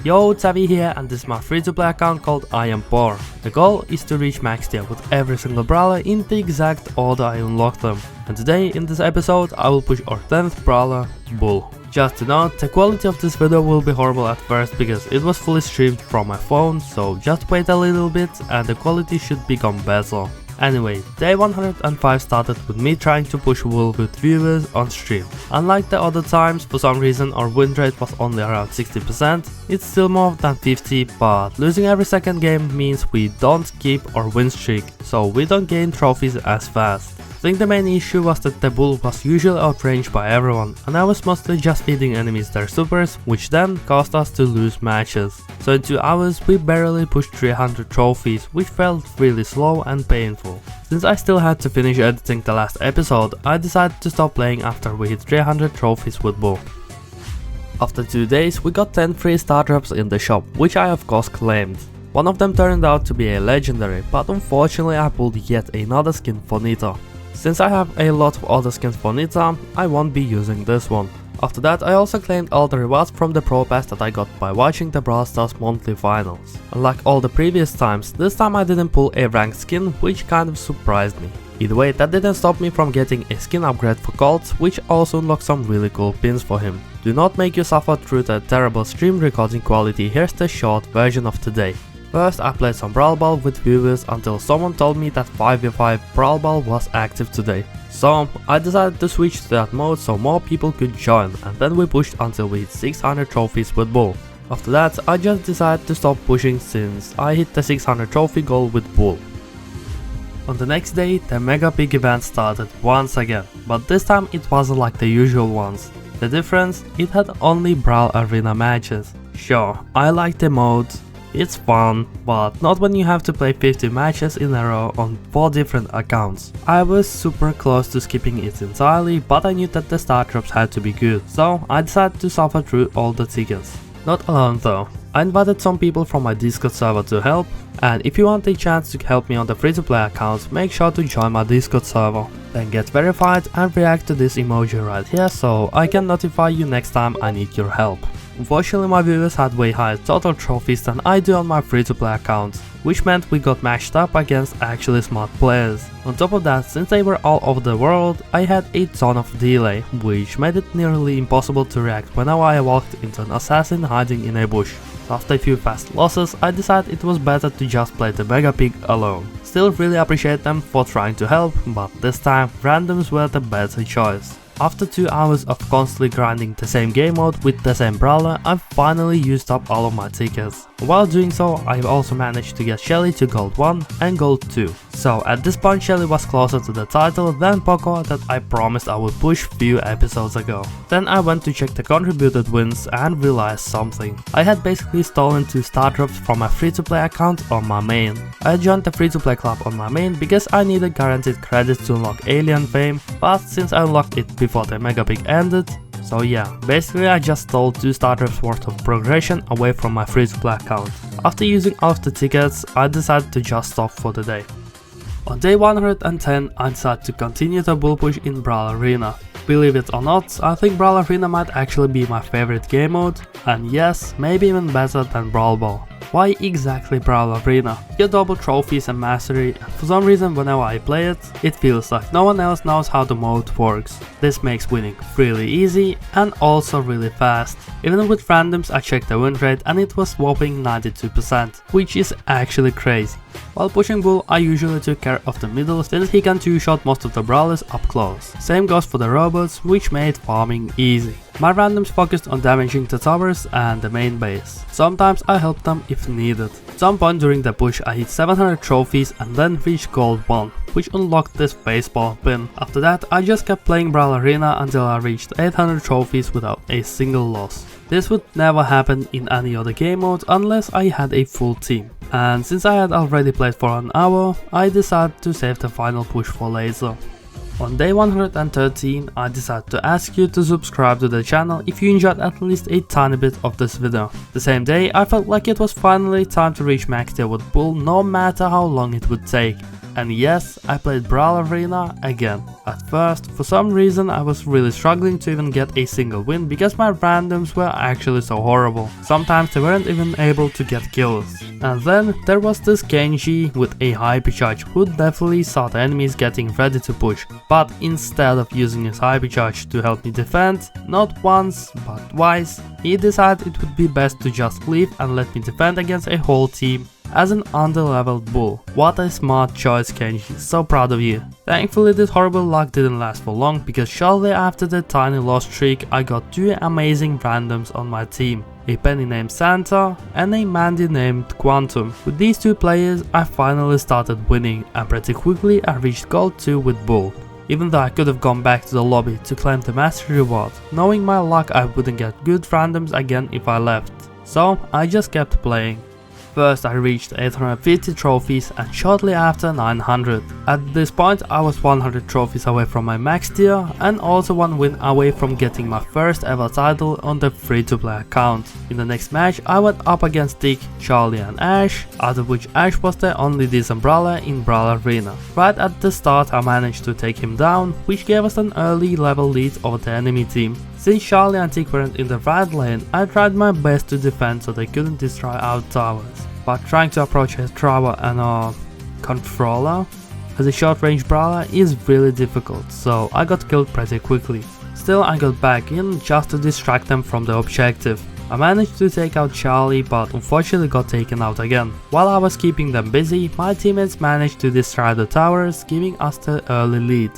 Yo, Tavi here, and this is my free-to-play account called I Am Poor. The goal is to reach max tier with every single brawler in the exact order I unlock them. And today in this episode I will push our 10th brawler, Bull. Just to note, the quality of this video will be horrible at first because it was fully streamed from my phone, so just wait a little bit and the quality should become better. Anyway, day 105 started with me trying to push Bull with viewers on stream. Unlike the other times, for some reason our win rate was only around 60%, it's still more than 50, but losing every second game means we don't keep our win streak, so we don't gain trophies as fast. I think the main issue was that the Bull was usually outranged by everyone, and I was mostly just feeding enemies their supers, which then caused us to lose matches. So in 2 hours we barely pushed 300 trophies, which felt really slow and painful. Since I still had to finish editing the last episode, I decided to stop playing after we hit 300 trophies with Bull. After 2 days we got 10 free star drops in the shop, which I of course claimed. One of them turned out to be a legendary, but unfortunately I pulled yet another skin for Nita. Since I have a lot of other skins for Nita, I won't be using this one. After that I also claimed all the rewards from the Pro Pass that I got by watching the Brawl Stars monthly finals. Unlike all the previous times, this time I didn't pull a ranked skin, which kind of surprised me. Either way, that didn't stop me from getting a skin upgrade for Colt, which also unlocked some really cool pins for him. Do not make you suffer through the terrible stream recording quality, here's the short version of today. First I played some Brawl Ball with viewers until someone told me that 5v5 Brawl Ball was active today. So I decided to switch to that mode so more people could join, and then we pushed until we hit 600 trophies with Bull. After that I just decided to stop pushing since I hit the 600 trophy goal with Bull. On the next day the mega big event started once again, but this time it wasn't like the usual ones. The difference? It had only Brawl Arena matches. Sure, I like the mode. It's fun, but not when you have to play 50 matches in a row on 4 different accounts. I was super close to skipping it entirely, but I knew that the star drops had to be good, so I decided to suffer through all the tickets. Not alone though. I invited some people from my Discord server to help, and if you want a chance to help me on the free-to-play account, make sure to join my Discord server. Then get verified and react to this emoji right here so I can notify you next time I need your help. Unfortunately my viewers had way higher total trophies than I do on my free-to-play account, which meant we got matched up against actually smart players. On top of that, since they were all over the world, I had a ton of delay, which made it nearly impossible to react whenever I walked into an assassin hiding in a bush. After a few fast losses, I decided it was better to just play the Mega Pig alone. Still really appreciate them for trying to help, but this time randoms were the better choice. After 2 hours of constantly grinding the same game mode with the same brawler, I finally used up all of my tickets. While doing so, I also managed to get Shelly to Gold 1 and Gold 2. So at this point Shelly was closer to the title than Poco that I promised I would push few episodes ago. Then I went to check the contributed wins and realized something. I had basically stolen 2 star drops from my free-to-play account on my main. I joined the free-to-play club on my main because I needed guaranteed credits to unlock Alien Fame, but since I unlocked it before the Mega Pig ended, so yeah, basically I just stole 2 star drops worth of progression away from my free-to-play account. After using all of the tickets, I decided to just stop for the day. On day 110 I decided to continue the Bull push in Brawl Arena. Believe it or not, I think Brawl Arena might actually be my favorite game mode, and yes, maybe even better than Brawl Ball. Why exactly Brawl Arena? You get double trophies and mastery, and for some reason whenever I play it, it feels like no one else knows how the mode works. This makes winning really easy and also really fast. Even with randoms I checked the win rate and it was whopping 92%, which is actually crazy. While pushing Bull I usually took care of the middle since he can 2-shot most of the brawlers up close. Same goes for the robots, which made farming easy. My randoms focused on damaging the towers and the main base. Sometimes I helped them if needed. At some point during the push I hit 700 trophies and then reached Gold 1, which unlocked this baseball pin. After that I just kept playing Brawl Arena until I reached 800 trophies without a single loss. This would never happen in any other game mode unless I had a full team. And since I had already played for an hour, I decided to save the final push for later. On day 113 I decided to ask you to subscribe to the channel if you enjoyed at least a tiny bit of this video. The same day I felt like it was finally time to reach max tier with Bull no matter how long it would take. And yes, I played Brawl Arena again. At first, for some reason I was really struggling to even get a single win because my randoms were actually so horrible. Sometimes they weren't even able to get kills. And then there was this Genji with a hyper charge who definitely saw the enemies getting ready to push, but instead of using his hyper charge to help me defend, not once but twice, he decided it would be best to just leave and let me defend against a whole team as an underleveled bull. What a smart choice, Genji, so proud of you. Thankfully this horrible luck didn't last for long because shortly after the tiny loss streak I got two amazing randoms on my team. A Penny named Santa and a Mandy named Quantum. With these two players I finally started winning and pretty quickly I reached gold 2 with Bull. Even though I could have gone back to the lobby to claim the mastery reward, knowing my luck I wouldn't get good randoms again if I left. So I just kept playing. First I reached 850 trophies and shortly after 900. At this point I was 100 trophies away from my max tier and also one win away from getting my first ever title on the free-to-play account. In the next match I went up against Tick, Charlie and Ash, out of which Ash was the only decent brawler in Brawl Arena. Right at the start I managed to take him down, which gave us an early level lead over the enemy team. Since Charlie and Tick weren't in the right lane, I tried my best to defend so they couldn't destroy our towers. But trying to approach a tower and a controller as a short range brawler is really difficult, so I got killed pretty quickly. Still I got back in just to distract them from the objective. I managed to take out Charlie but unfortunately got taken out again. While I was keeping them busy, my teammates managed to destroy the towers, giving us the early lead.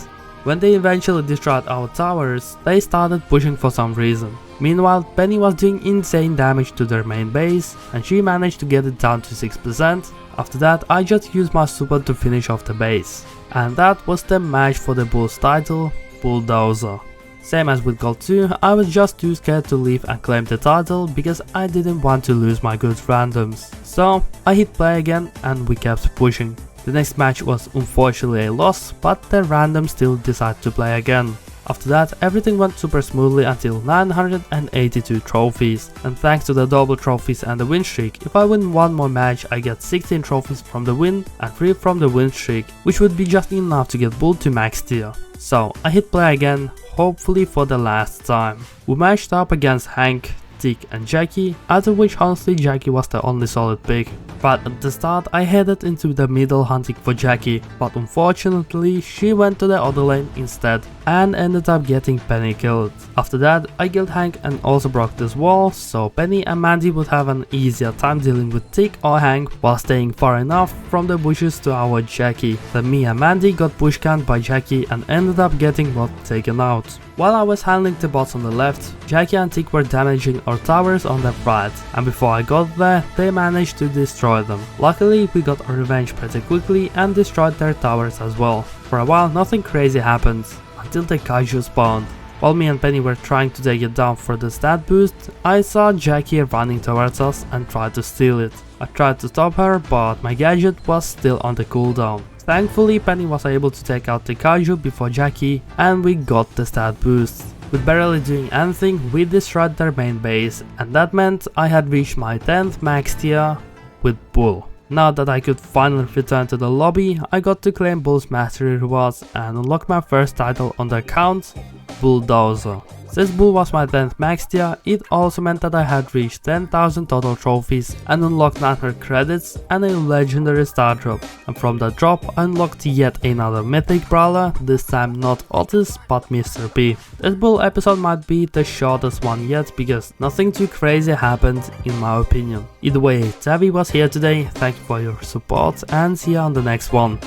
When they eventually destroyed our towers, they started pushing for some reason. Meanwhile, Penny was doing insane damage to their main base and she managed to get it down to 6%. After that, I just used my super to finish off the base. And that was the match for the Bulls title, Bulldozer. Same as with Gold 2, I was just too scared to leave and claim the title because I didn't want to lose my good randoms. So I hit play again and we kept pushing. The next match was unfortunately a loss, but the random still decided to play again. After that everything went super smoothly until 982 trophies, and thanks to the double trophies and the win streak, if I win one more match I get 16 trophies from the win and 3 from the win streak, which would be just enough to get Bull to max tier. So I hit play again, hopefully for the last time. We matched up against Hank, Tick and Jackie, out of which honestly Jackie was the only solid pick. But at the start I headed into the middle hunting for Jackie, but unfortunately she went to the other lane instead and ended up getting Penny killed. After that I killed Hank and also broke this wall, so Penny and Mandy would have an easier time dealing with Tick or Hank while staying far enough from the bushes to our Jackie. Then me and Mandy got bush canned by Jackie and ended up getting bot taken out. While I was handling the bots on the left, Jackie and Tick were damaging our towers on the right, and before I got there, they managed to destroy them. Luckily, we got our revenge pretty quickly and destroyed their towers as well. For a while, nothing crazy happened, until the kaiju spawned. While me and Penny were trying to take it down for the stat boost, I saw Jackie running towards us and tried to steal it. I tried to stop her, but my gadget was still on the cooldown. Thankfully, Penny was able to take out the kaiju before Jackie and we got the stat boost. With barely doing anything, we destroyed their main base, and that meant I had reached my 10th max tier with Bull. Now that I could finally return to the lobby, I got to claim Bull's mastery rewards and unlock my first title on the account, Bulldozer. Since Bull was my 10th max tier, it also meant that I had reached 10,000 total trophies and unlocked 900 credits and a legendary star drop. And from that drop I unlocked yet another mythic brawler, this time not Otis but Mr. P. This Bull episode might be the shortest one yet because nothing too crazy happened in my opinion. Either way, Tavi was here today, thank you for your support and see you on the next one.